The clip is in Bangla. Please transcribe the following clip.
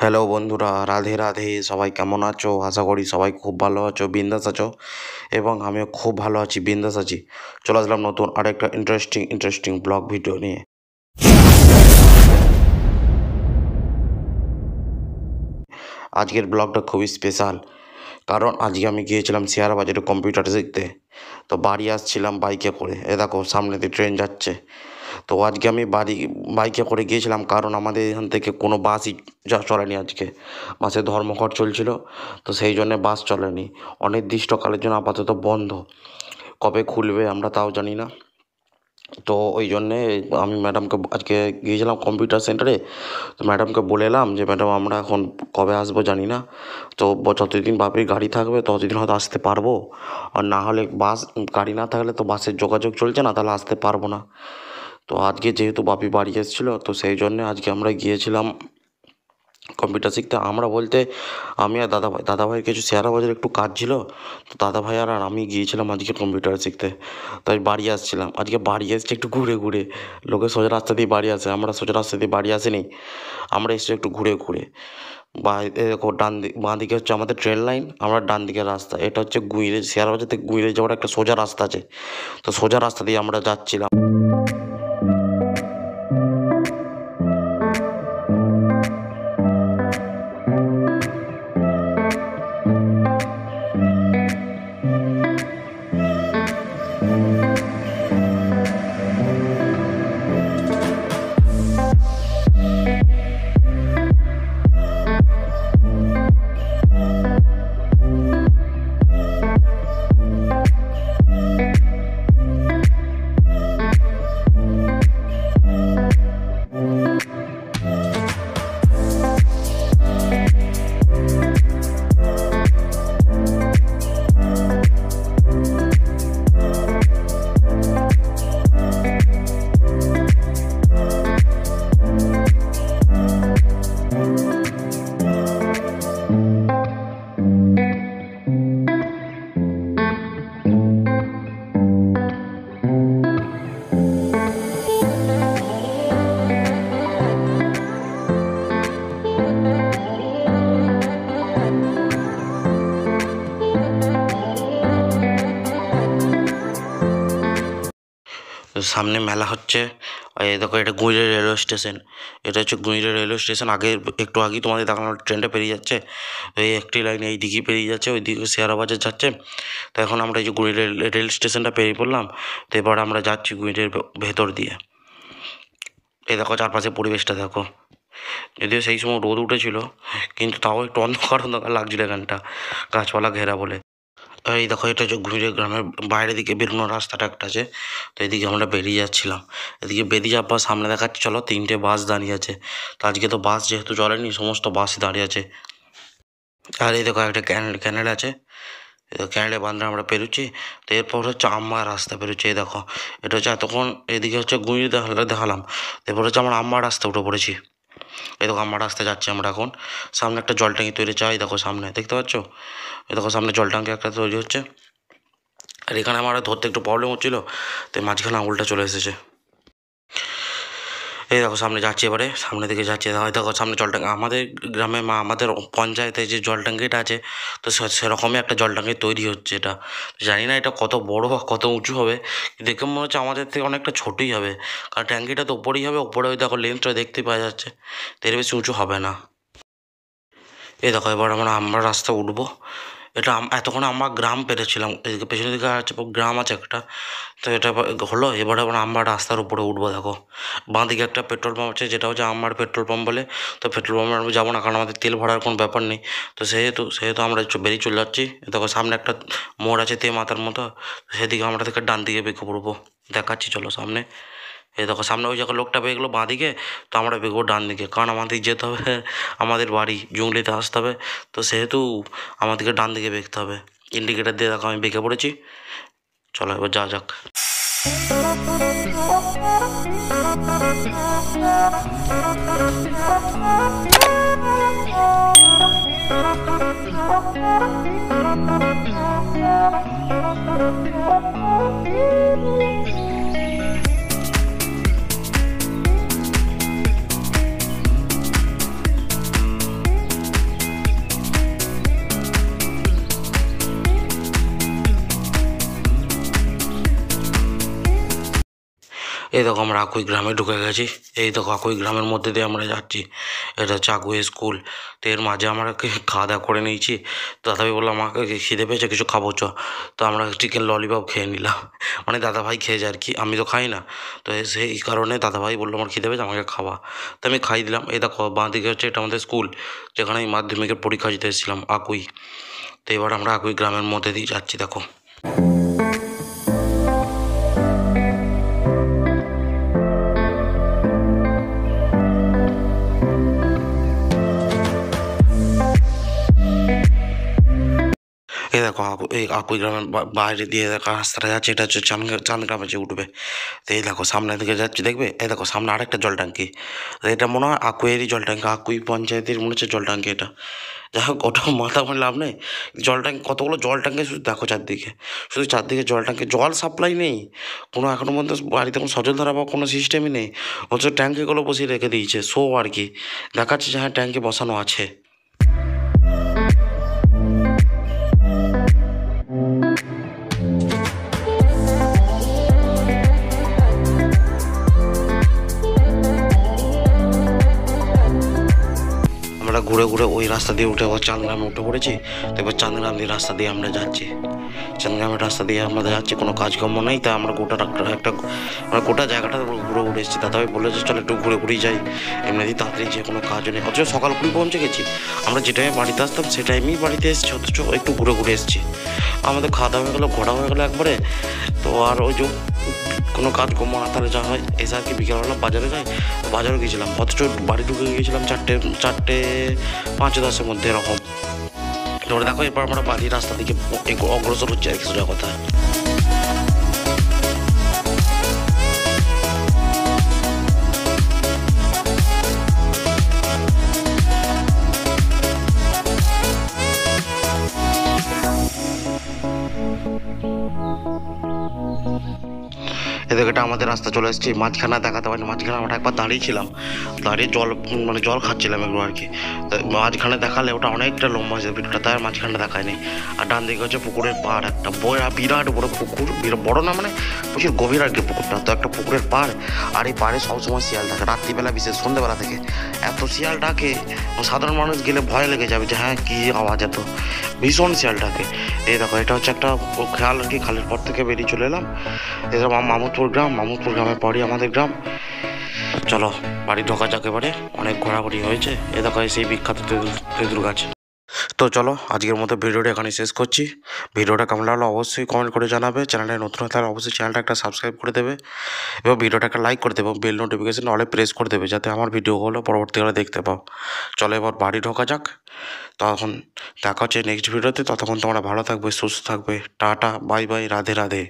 হ্যালো বন্ধুরা, রাধে রাধে। সবাই কেমন আছো? আশা করি সবাই খুব ভালো আছো, বিন্দাস আছো। এবং আমিও খুব ভালো আছি, বিন্দাস আছি। চলে আসলাম নতুন আরেকটা ইন্টারেস্টিং ব্লগ ভিডিও নিয়ে। আজকের ব্লগটা খুবই স্পেশাল, কারণ আজকে আমি গিয়েছিলাম শেয়ার বাজারে কম্পিউটার শিখতে। তো বাড়ি আসছিলাম বাইকে করে, দেখো সামনে দিয়ে ট্রেন যাচ্ছে। তো আজকে আমি বাইকে করে গিয়েছিলাম, কারণ আমাদের এখান থেকে কোনো বাসই চলেনি আজকে। বাসে ধর্মঘট চলছিল, তো সেই জন্যে বাস চলেনি। অনির্দিষ্টকালের জন্য আপাতত বন্ধ। কবে খুলবে আমরা তাও জানি না। তো ওই জন্যে আমি ম্যাডামকে আজকে গিয়েছিলাম কম্পিউটার সেন্টারে। তো ম্যাডামকে বলে এলাম যে ম্যাডাম আমরা এখন কবে আসবো জানি না। তো যতদিন বাপির গাড়ি থাকবে ততদিন হয়তো আসতে পারবো, আর না হলে গাড়ি না থাকলে তো বাসের যোগাযোগ চলছে না, তাহলে আসতে পারবো না। তো আজকে যেহেতু বাপি বাড়ি এসেছিলো, তো সেই জন্যে আজকে আমরা গিয়েছিলাম কম্পিউটার শিখতে। আমরা বলতে আমি আর দাদাভাইয়ের কিছু শেয়ার বাজারে একটু কাজ ছিল, তো দাদাভাই আর আমি গিয়েছিলাম আজকে কম্পিউটার শিখতে। তাই বাড়ি আসছিলাম, আজকে বাড়ি এসেছি একটু ঘুরে ঘুরে। লোকে সোজা রাস্তা দিয়ে বাড়ি আসে, আমরা সোজা রাস্তা দিয়ে বাড়ি আসিনি, আমরা এসেছি একটু ঘুরে ঘুরে। দেখো বাঁ দিকে হচ্ছে আমাদের ট্রেন লাইন, আমরা ডান দিকের রাস্তা। এটা হচ্ছে গুঁইরে, শেয়ার বাজার থেকে গুঁইরে যাওয়ার একটা সোজা রাস্তা আছে। তো সোজা রাস্তা দিয়ে আমরা যাচ্ছিলাম। সামনে মেলা হচ্ছে। এই দেখো, এটা গুঁইরে রেলওয়ে স্টেশন। এটা হচ্ছে গুঁইরে রেলওয়ে স্টেশন। একটু আগেই তোমাদের দেখানো ট্রেনটা পেরিয়ে যাচ্ছে। এই একটি লাইন এই দিকেই পেরিয়ে যাচ্ছে, ওই দিকে শেয়ার বাজার যাচ্ছে। তো এখন আমরা এই যে গুঁইরে রেল স্টেশনটা পেরিয়ে পড়লাম। তো এবার আমরা যাচ্ছি গুঁইরের ভেতর দিয়ে। এই দেখো চারপাশে পরিবেশটা দেখো। যদিও সেই সময় রোদ উঠেছিল, কিন্তু তাও একটু অন্ধকার অন্ধকার লাগছিল এখানটা, গাছপালা ঘেরা বলে। এই দেখো, এটা হচ্ছে ঘুরে গ্রামের বাইরের দিকে বেরোনোর রাস্তাটা একটা আছে। তো এদিকে আমরা বেরিয়ে যাচ্ছিলাম। এদিকে বেরিয়ে যাওয়ার পর সামনে দেখাচ্ছি, চলো 3টে বাস দাঁড়িয়ে আছে। তো আজকে তো বাস যেহেতু চলেনি, সমস্ত বাসই দাঁড়িয়ে আছে। আর এই দেখো একটা ক্যানেল আছে। ক্যানেলে বান্ধে আমরা পেরোচ্ছি। তো এরপর হচ্ছে আম্মার রাস্তা পেরোচ্ছি। এই দেখো, এটা হচ্ছে এতক্ষণ এদিকে হচ্ছে গুঁড়ি দেখালাম। এরপর হচ্ছে আমরা আম্মার রাস্তা উঠে পড়েছি। এই দেখো আমার রাস্তায় যাচ্ছি আমরা এখন। সামনে একটা জল ট্যাঙ্কি তৈরি হচ্ছে, এই দেখো সামনে দেখতে পাচ্ছ। এই দেখো সামনে জল ট্যাঙ্কি একটা তৈরি হচ্ছে। আর এখানে আমার ধরতে একটু প্রবলেম হচ্ছিলো, তাই মাঝখানে আঙুলটা চলে এসেছে। এই দেখো সামনে যাচ্ছি, এবারে সামনে দিকে যাচ্ছি। দেখো সামনে জল ট্যাঙ্কি, আমাদের গ্রামে আমাদের পঞ্চায়েতে যে জল ট্যাঙ্কিটা আছে, তো সেরকমই একটা জল ট্যাঙ্কি তৈরি হচ্ছে। এটা জানি না এটা কত বড় বা কত উঁচু হবে, দেখে মনে হচ্ছে আমাদের থেকে অনেকটা ছোটোই হবে। কারণ ট্যাঙ্কিটা তো ওপরেই হবে, ওপরে ওই দেখো লেন্সটা দেখতে পাওয়া যাচ্ছে, তো এর বেশি উঁচু হবে না। এই দেখো এবার আমরা রাস্তা উঠবো। এটা এতক্ষণ আমরা গ্রাম পেরেছিলাম, এদিকে পেছনের দিকে আছে গ্রাম আছে একটা। তো এটা হলো, এবারে আমরা রাস্তার উপরে উঠবো। দেখো বাঁ দিকে একটা পেট্রোল পাম্প আছে, যেটা হচ্ছে আমার পেট্রোল পাম্প বলে। তো পেট্রোল পাম্পে আমরা যাবো না, কারণ আমাদের তেল ভরার কোনো ব্যাপার নেই। তো সেহেতু আমরা বেরিয়ে চলে যাচ্ছি। দেখো সামনে একটা মোড় আছে মাথার মতো, সেদিকে আমরা থেকে ডান দিকে বেঁকে পড়বো। দেখাচ্ছি চলো সামনে। এই দেখো সামনে ওই জায়গায় লোকটা পেয়ে গেলো বাঁ দিকে, তো আমরা বেঁকবো ডান দিকে, কারণ আমাদের যেতে হবে আমাদের বাড়ি জুংলিতে আসতে হবে। তো সেহেতু আমাদেরকে ডান দিকে বেঁকতে হবে। ইন্ডিকেটার দিয়ে দেখো আমি বেঁকে পড়েছি। চলো এবার যা যাক। এই দেখো আমরা আকুই গ্রামে ঢুকে গেছি। এই দেখো আকুই গ্রামের মধ্যে দিয়ে আমরা যাচ্ছি। এটা হচ্ছে আকুই স্কুল। তো এর মাঝে আমরা খাওয়া দাওয়া করে নিয়েছি। তো দাদাভাই বললো আমাকে খিদে পেয়েছে, কিছু খাবো চ। তো আমরা চিকেন ললিপপ খেয়ে নিলাম, মানে দাদাভাই খেয়েছে আর কি, আমি তো খাই না। তো সেই কারণে দাদাভাই বললো আমার খিদে পেয়েছে, আমাকে খাওয়া। তো আমি খাই দিলাম। এই দেখো বাঁ দিকে হচ্ছে এটা আমাদের স্কুল, যেখানে আমি মাধ্যমিকের পরীক্ষা দিতে এসেছিলাম আকুই। তো এবার আমরা আকুই গ্রামের মধ্যে দিয়ে যাচ্ছি। দেখো এই দেখো এই আকুই গ্রামের বাইরে দিয়ে দেখো রাস্তাটা যাচ্ছে, এটা হচ্ছে চাঁদগ্রামে যে উঠবে। তো এই দেখো সামনের দিকে যাচ্ছে, দেখবে এই দেখো সামনে আরেকটা জল ট্যাঙ্কি। এটা মনে হয় আকুইয়েরই জল ট্যাঙ্কি, আকুই পঞ্চায়েতের মনে হচ্ছে জল ট্যাঙ্কি এটা। যাই হোক ওটা মাথা মানে লাভ নেই। জল ট্যাঙ্কি কতগুলো জল ট্যাঙ্কি শুধু দেখো চারদিকে, শুধু চারদিকে জল ট্যাঙ্কি, জল সাপ্লাই নেই কোনো এখনো পর্যন্ত বাড়িতে, কোনো সজল ধারা বা কোনো সিস্টেমই নেই। অথচ ট্যাঙ্কিগুলো বসিয়ে রেখে দিয়েছে শো আর কি, দেখাচ্ছে যে হ্যাঁ ট্যাঙ্কি বসানো আছে। আমরা ঘুরে ঘুরে ওই রাস্তা দিয়ে উঠে আবার চাঁদগ্রামে উঠে পড়েছি। তো এবার চাঁদগ্রাম দিয়ে রাস্তা দিয়ে আমরা যাচ্ছি, চাঁদগ্রামের রাস্তা দিয়ে আমরা যাচ্ছি, কোনো কাজকর্ম নেই। তাই আমরা গোটা একটা মানে গোটা জায়গাটা ঘুরে ঘুরে এসেছি। দাদাভাই বলেছে চলো একটু ঘুরে ঘুরেই যাই, এমনিতেই তাড়াতাড়ি যে কোনো কাজও নেই। অথচ সকাল করে পৌঁছে গেছি, আমরা যে টাইমে বাড়িতে আসতাম সে টাইমেই বাড়িতে এসেছি, অথচ একটু ঘুরে ঘুরে এসেছি। আমাদের খাওয়া দাওয়া হয়ে গেলো, ঘোরা হয়ে গেলো একবারে। তো আর ওই যে কোনো কাজ কম না, তাহলে যা হয় এসে আর কি বিকেলবেলা বাজারে যাই, বাজারে গিয়েছিলাম, অথচ বাড়ি ঢুকে গিয়েছিলাম 4:05-10 মধ্যে এরকম। এবার দেখো এরপর আমরা বাড়ির রাস্তা দিকে অগ্রসর হচ্ছে আর কি, সোজা কথা। এদিকে এটা আমাদের রাস্তা চলে এসেছি, মাঝখানে দেখাতে পারিনি, মাঝখানে আমরা একবার দাঁড়িয়েছিলাম, দাঁড়িয়ে জল মানে জল খাচ্ছিলাম একটু আর কি। মাঝখানে দেখালে ওটা অনেকটা লম্বা হয়েছে ভিডিওটা, তাই আর মাঝখানটা দেখায়নি। আর ডান দিকে হচ্ছে পুকুরের পাড়, একটা বিরাট বড় পুকুর, বড় না মানে প্রচুর গভীর আর কি পুকুরটা। তো একটা পুকুরের পাড়, আর এই পাড়ে সবসময় শিয়াল থাকে রাত্রিবেলা, বিশেষ সন্ধ্যেবেলা থেকে এত শিয়াল ডাকে, সাধারণ মানুষ গেলে ভয় লেগে যাবে যে হ্যাঁ কী আওয়াজ, এত ভীষণ শিয়াল ডাকে। এই দেখো এটা হচ্ছে একটা খেয়াল আর কি, খালের পর থেকে বেরিয়ে চলে এলাম। এটা মামুদপুর গ্রাম, মামুদপুর গ্রামের পরই আমাদের গ্রাম। চলো বাড়ি ঢোকা যাক এবারে, অনেক ঘোরাঘুরি হয়েছে। এ দেখো সেই বিখ্যাত তেঁতুল গাছ। তো চলো আজকের মতো ভিডিওটা এখানে শেষ করছি। ভিডিওটা কেমন লাগলো অবশ্যই কমেন্ট করে জানাবে। চ্যানেলে নতুন হলে তাহলে অবশ্যই চ্যানেলটা একটা সাবস্ক্রাইব করে দেবে, এবং ভিডিওটা একটা লাইক করে দেবে, এবং বেল নোটিফিকেশন অলে প্রেস করে দেবে, যাতে আমার ভিডিওগুলো পরবর্তীকালে দেখতে পাও। চলো এবার বাড়ি ঢোকা যাক। তখন দেখা হচ্ছে নেক্সট ভিডিওতে, ততক্ষণ তোমরা ভালো থাকবে, সুস্থ থাকবে। Tata, bye bye, Radhe Radhe.